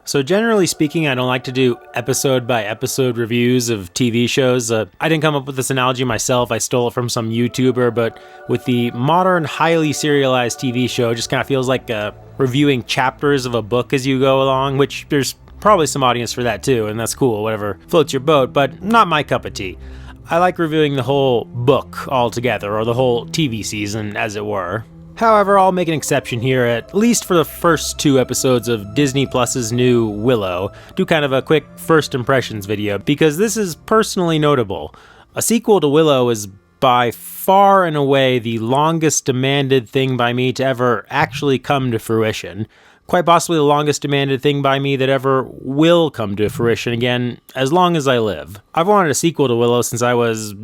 So generally speaking, I don't like to do episode-by-episode reviews of TV shows. I didn't come up with this analogy myself, I stole it from some YouTuber, but with the modern, highly serialized TV show, it just kind of feels like reviewing chapters of a book as you go along, which there's probably some audience for that too, and that's cool, whatever floats your boat, but not my cup of tea. I like reviewing the whole book altogether, or the whole TV season, as it were. However, I'll make an exception here, at least for the first 2 episodes of Disney Plus's new Willow, do kind of a quick first impressions video, because this is personally notable. A sequel to Willow is by far and away the longest demanded thing by me to ever actually come to fruition. Quite possibly the longest demanded thing by me that ever will come to fruition again, as long as I live. I've wanted a sequel to Willow since I was,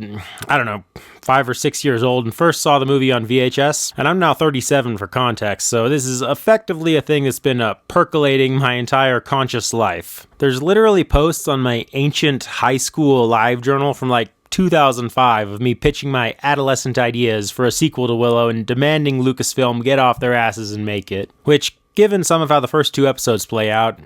5 or 6 years old and first saw the movie on VHS, and I'm now 37 for context, so this is effectively a thing that's been percolating my entire conscious life. There's literally posts on my ancient high school live journal from 2005 of me pitching my adolescent ideas for a sequel to Willow and demanding Lucasfilm get off their asses and make it, which, given some of how the first 2 episodes play out,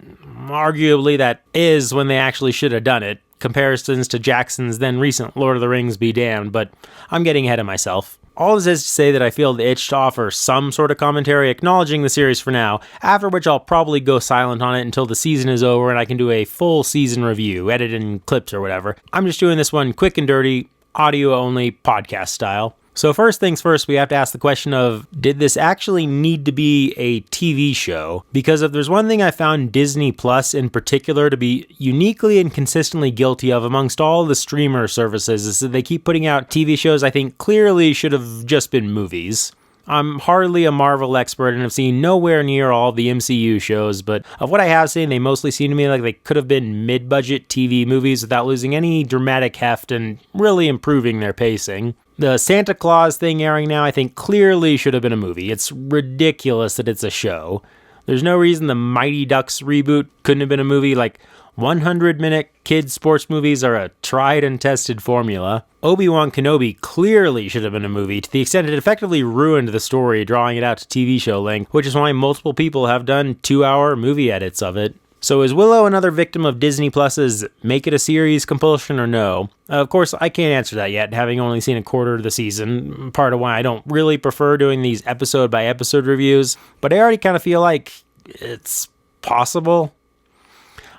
arguably that is when they actually should have done it. Comparisons to Jackson's then recent Lord of the Rings be damned, but I'm getting ahead of myself. All this is to say that I feel the itch to offer some sort of commentary acknowledging the series for now, after which I'll probably go silent on it until the season is over and I can do a full season review, edited in clips or whatever. I'm just doing this one quick and dirty, audio only, podcast style. So first things first, we have to ask the question of, did this actually need to be a TV show? Because if there's one thing I found Disney Plus in particular to be uniquely and consistently guilty of amongst all the streamer services is that they keep putting out TV shows I think clearly should have just been movies. I'm hardly a Marvel expert and have seen nowhere near all the MCU shows, but of what I have seen, they mostly seem to me like they could have been mid-budget TV movies without losing any dramatic heft and really improving their pacing. The Santa Claus thing airing now, I think, clearly should have been a movie. It's ridiculous that it's a show. There's no reason the Mighty Ducks reboot couldn't have been a movie. 100-minute kids' sports movies are a tried and tested formula. Obi-Wan Kenobi clearly should have been a movie, to the extent it effectively ruined the story, drawing it out to TV show length, which is why multiple people have done 2-hour movie edits of it. So is Willow another victim of Disney Plus's make it a series compulsion or no? Of course, I can't answer that yet, having only seen a quarter of the season, part of why I don't really prefer doing these episode-by-episode reviews, but I already kind of feel like it's possible.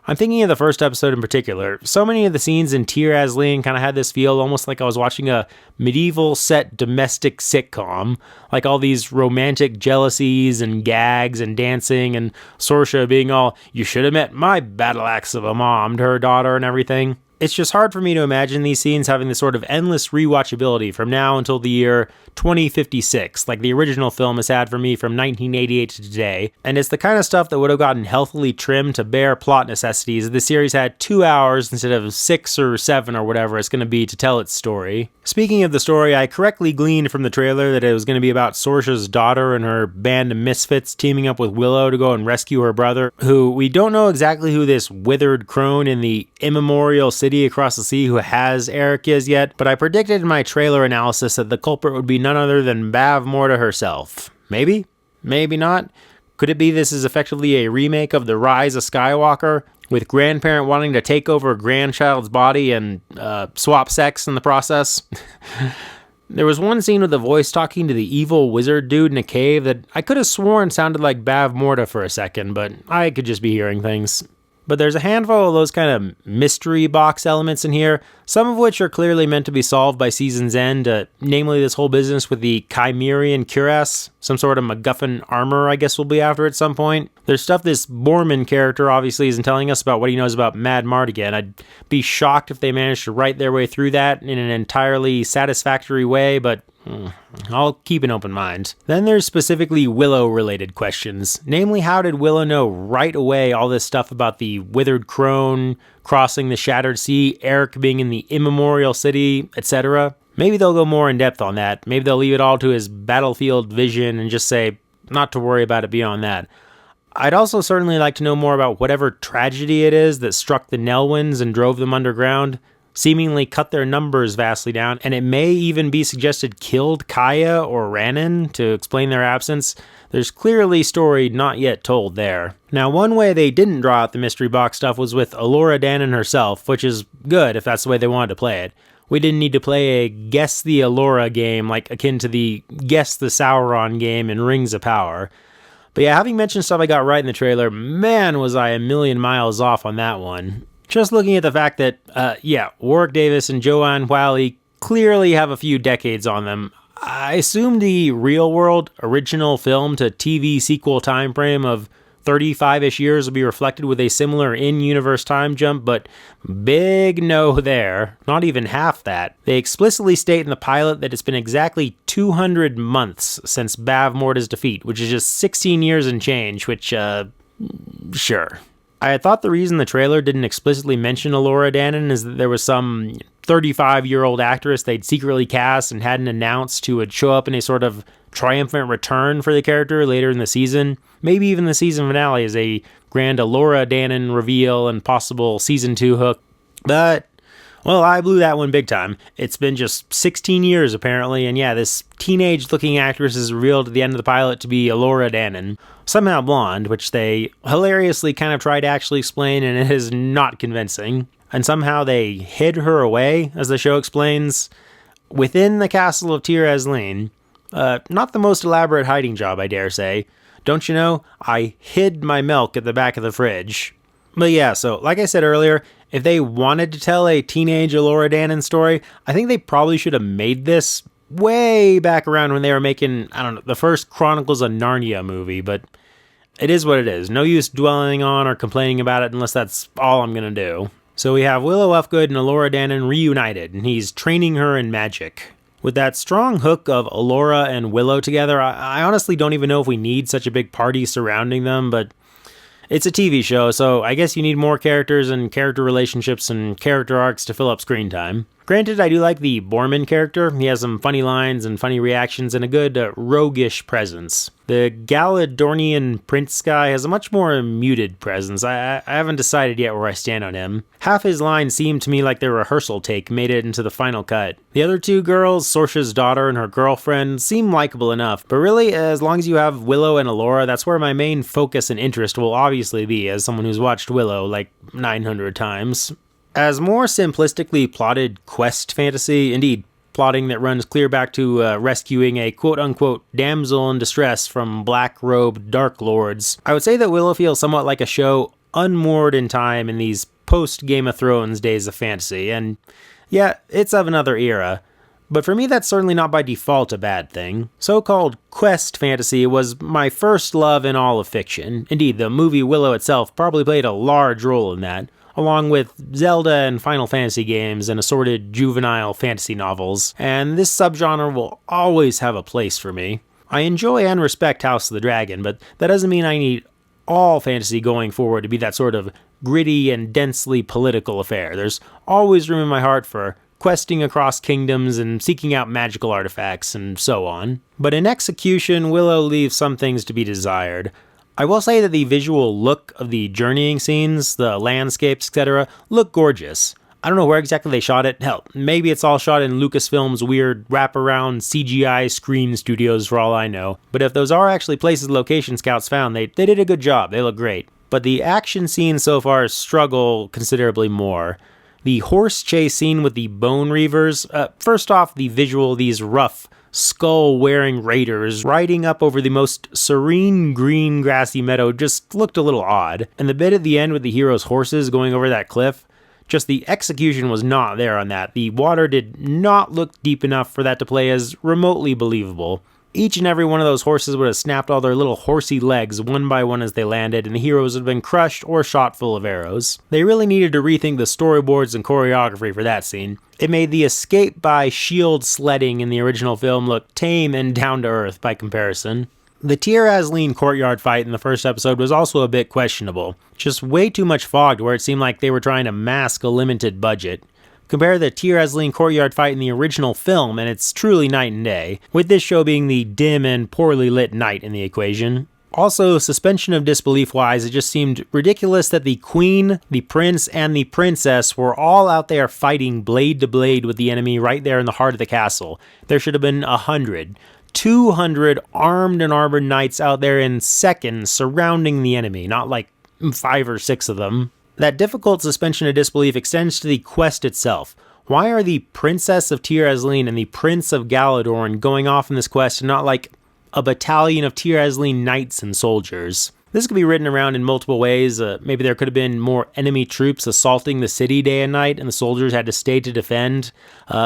I'm thinking of the first episode in particular. So many of the scenes in Tir Asleen kind of had this feel almost like I was watching a medieval set domestic sitcom, like all these romantic jealousies and gags and dancing and Saoirse being all, "You should have met my battle axe of a mom" to her daughter and everything. It's just hard for me to imagine these scenes having this sort of endless rewatchability from now until the year 2056, like the original film has had for me from 1988 to today, and it's the kind of stuff that would have gotten healthily trimmed to bare plot necessities if the series had 2 hours instead of 6 or 7 or whatever it's going to be to tell its story. Speaking of the story, I correctly gleaned from the trailer that it was going to be about Saoirse's daughter and her band of misfits teaming up with Willow to go and rescue her brother, who we don't know exactly who this withered crone in the immemorial city across the sea who has Eric is yet, but I predicted in my trailer analysis that the culprit would be none other than Bav Morta herself. Maybe? Maybe not? Could it be this is effectively a remake of The Rise of Skywalker, with grandparent wanting to take over grandchild's body and swap sex in the process? There was one scene with the voice talking to the evil wizard dude in a cave that I could have sworn sounded like Bav Morta for a second, but I could just be hearing things. But there's a handful of those kind of mystery box elements in here, some of which are clearly meant to be solved by season's end, namely this whole business with the Chimerian cuirass, some sort of MacGuffin armor I guess we'll be after at some point. There's stuff this Borman character obviously isn't telling us about what he knows about Mad Mardigan. I'd be shocked if they managed to write their way through that in an entirely satisfactory way, but I'll keep an open mind. Then there's specifically Willow-related questions. Namely, how did Willow know right away all this stuff about the withered crone, crossing the shattered sea, Eric being in the immemorial city, etc.? Maybe they'll go more in depth on that. Maybe they'll leave it all to his battlefield vision and just say, not to worry about it beyond that. I'd also certainly like to know more about whatever tragedy it is that struck the Nelwyns and drove them underground, seemingly cut their numbers vastly down, and it may even be suggested killed Kaya or Ranon to explain their absence. There's clearly story not yet told there. Now, one way they didn't draw out the mystery box stuff was with Elora Danan herself, which is good if that's the way they wanted to play it. We didn't need to play a Guess the Elora game, like akin to the Guess the Sauron game in Rings of Power. But yeah, having mentioned stuff I got right in the trailer, man, was I a million miles off on that one. Just looking at the fact that, Warwick Davis and Joanne Whalley clearly have a few decades on them. I assume the real-world original film to TV sequel time frame of 35-ish years will be reflected with a similar in-universe time jump, but big no there. Not even half that. They explicitly state in the pilot that it's been exactly 200 months since Bavmorda's defeat, which is just 16 years and change, which, sure. I had thought the reason the trailer didn't explicitly mention Elora Danan is that there was some 35-year-old actress they'd secretly cast and hadn't announced who would show up in a sort of triumphant return for the character later in the season. Maybe even the season finale is a grand Elora Danan reveal and possible season 2 hook. But, well, I blew that one big time. It's been just 16 years apparently, and yeah, this teenage-looking actress is revealed at the end of the pilot to be Elora Danan. Somehow blonde, which they hilariously kind of try to actually explain, and it is not convincing. And somehow they hid her away, as the show explains, within the castle of Tir Asleen. Not the most elaborate hiding job, I dare say. Don't you know, I hid my milk at the back of the fridge. But yeah, so like I said earlier, if they wanted to tell a teenage Elora Danan story, I think they probably should have made this way back around when they were making, I don't know, the first Chronicles of Narnia movie, but it is what it is. No use dwelling on or complaining about it unless that's all I'm gonna do. So we have Willow Ufgood and Elora Danan reunited, and he's training her in magic. With that strong hook of Elora and Willow together, I honestly don't even know if we need such a big party surrounding them, but it's a TV show, so I guess you need more characters and character relationships and character arcs to fill up screen time. Granted, I do like the Borman character. He has some funny lines and funny reactions and a good roguish presence. The Galadornian prince guy has a much more muted presence. I haven't decided yet where I stand on him. Half his lines seem to me like their rehearsal take made it into the final cut. The other two girls, Sorsha's daughter and her girlfriend, seem likable enough, but really, as long as you have Willow and Elora, that's where my main focus and interest will obviously be, as someone who's watched Willow like 900 times. As more simplistically plotted quest fantasy, indeed, plotting that runs clear back to rescuing a quote-unquote damsel in distress from black-robed dark lords, I would say that Willow feels somewhat like a show unmoored in time in these post-Game of Thrones days of fantasy, and yeah, it's of another era. But for me, that's certainly not by default a bad thing. So-called quest fantasy was my first love in all of fiction. Indeed, the movie Willow itself probably played a large role in that, along with Zelda and Final Fantasy games and assorted juvenile fantasy novels, and this subgenre will always have a place for me. I enjoy and respect House of the Dragon, but that doesn't mean I need all fantasy going forward to be that sort of gritty and densely political affair. There's always room in my heart for questing across kingdoms and seeking out magical artifacts and so on. But in execution, Willow leaves some things to be desired. I will say that the visual look of the journeying scenes, the landscapes, etc., look gorgeous. I don't know where exactly they shot it. Hell, maybe it's all shot in Lucasfilm's weird wraparound CGI screen studios for all I know. But if those are actually places location scouts found, they did a good job. They look great. But the action scenes so far struggle considerably more. The horse chase scene with the Bone Reavers, first off, the visual of these rough, skull-wearing raiders riding up over the most serene green grassy meadow just looked a little odd. And the bit at the end with the hero's horses going over that cliff, just the execution was not there on that. The water did not look deep enough for that to play as remotely believable. Each and every one of those horses would have snapped all their little horsey legs one by one as they landed, and the heroes would have been crushed or shot full of arrows. They really needed to rethink the storyboards and choreography for that scene. It made the escape by shield sledding in the original film look tame and down to earth by comparison. The Tir Asleen courtyard fight in the first episode was also a bit questionable. Just way too much fog to where it seemed like they were trying to mask a limited budget. Compare the Tir Asleen courtyard fight in the original film, and it's truly night and day, with this show being the dim and poorly lit night in the equation. Also, suspension of disbelief-wise, it just seemed ridiculous that the queen, the prince, and the princess were all out there fighting blade to blade with the enemy right there in the heart of the castle. There should have been 100. 200 armed and armored knights out there in seconds surrounding the enemy, not like 5 or 6 of them. That difficult suspension of disbelief extends to the quest itself. Why are the Princess of Tir Asleen and the Prince of Galadorn going off in this quest and not like a battalion of Tir Asleen knights and soldiers? This could be written around in multiple ways. Maybe there could have been more enemy troops assaulting the city day and night, and the soldiers had to stay to defend.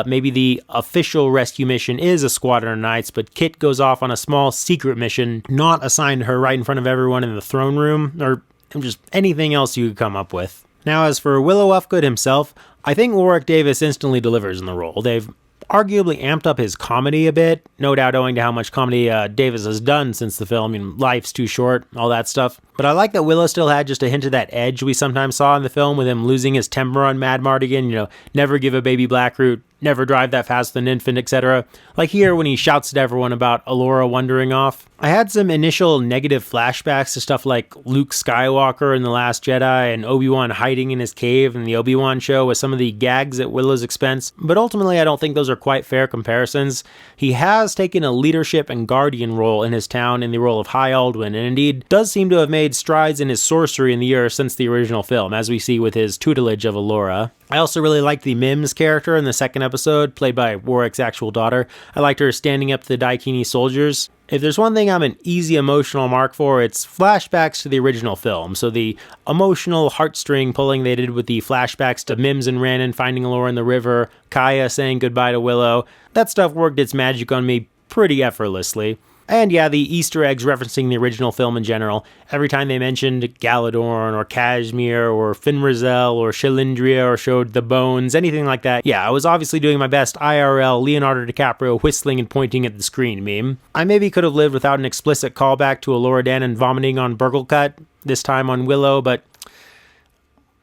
Maybe the official rescue mission is a squadron of knights, but Kit goes off on a small secret mission not assigned to her right in front of everyone in the throne room, or just anything else you could come up with. Now, as for Willow Ufgood himself, I think Warwick Davis instantly delivers in the role. They've arguably amped up his comedy a bit, no doubt owing to how much comedy Davis has done since the film. I mean, life's too short, all that stuff. But I like that Willow still had just a hint of that edge we sometimes saw in the film with him losing his temper on Mad Mardigan, never give a baby Blackroot, never drive that fast with an infant, etc. Like here when he shouts at everyone about Allura wandering off. I had some initial negative flashbacks to stuff like Luke Skywalker in The Last Jedi and Obi-Wan hiding in his cave in the Obi-Wan show with some of the gags at Willow's expense, but ultimately I don't think those are quite fair comparisons. He has taken a leadership and guardian role in his town in the role of High Alduin, and indeed does seem to have made strides in his sorcery in the years since the original film, as we see with his tutelage of Allura. I also really liked the Mims character in the second episode, played by Warwick's actual daughter. I liked her standing up to the daikini soldiers. If there's one thing I'm an easy emotional mark for, it's flashbacks to the original film. So the emotional heartstring pulling they did with the flashbacks to Mims and Rhiannon finding Allura in the river, Kaya saying goodbye to Willow, that stuff worked its magic on me pretty effortlessly. And yeah, the Easter eggs referencing the original film in general. Every time they mentioned Galadorn or Kashmir or Finrazel or Shalindria or showed the bones, anything like that. Yeah, I was obviously doing my best IRL Leonardo DiCaprio whistling and pointing at the screen meme. I maybe could have lived without an explicit callback to Allura Dannon vomiting on Burglecut, this time on Willow, but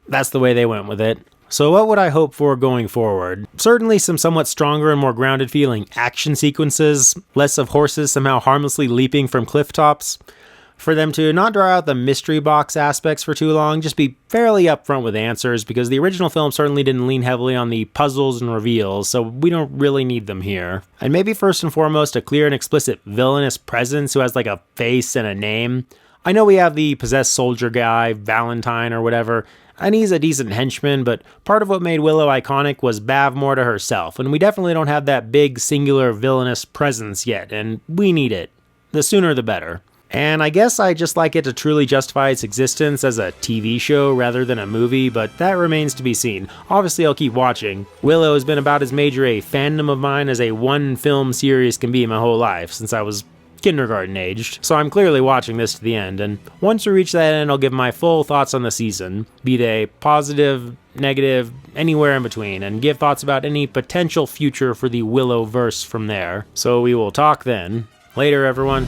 that's the way they went with it. So what would I hope for going forward? Certainly some somewhat stronger and more grounded feeling action sequences, less of horses somehow harmlessly leaping from cliff tops. For them to not draw out the mystery box aspects for too long, just be fairly upfront with answers, because the original film certainly didn't lean heavily on the puzzles and reveals, so we don't really need them here. And maybe first and foremost, a clear and explicit villainous presence who has like a face and a name. I know we have the possessed soldier guy, Valentine or whatever, and he's a decent henchman, but part of what made Willow iconic was Bavmorda herself, and we definitely don't have that big, singular, villainous presence yet, and we need it. The sooner the better. And I guess I just like it to truly justify its existence as a TV show rather than a movie, but that remains to be seen. Obviously, I'll keep watching. Willow has been about as major a fandom of mine as a one-film series can be my whole life, since I was kindergarten aged, so I'm clearly watching this to the end, and once we reach that end, I'll give my full thoughts on the season, be they positive, negative, anywhere in between, and give thoughts about any potential future for the Willow-verse from there. So we will talk then. Later, everyone.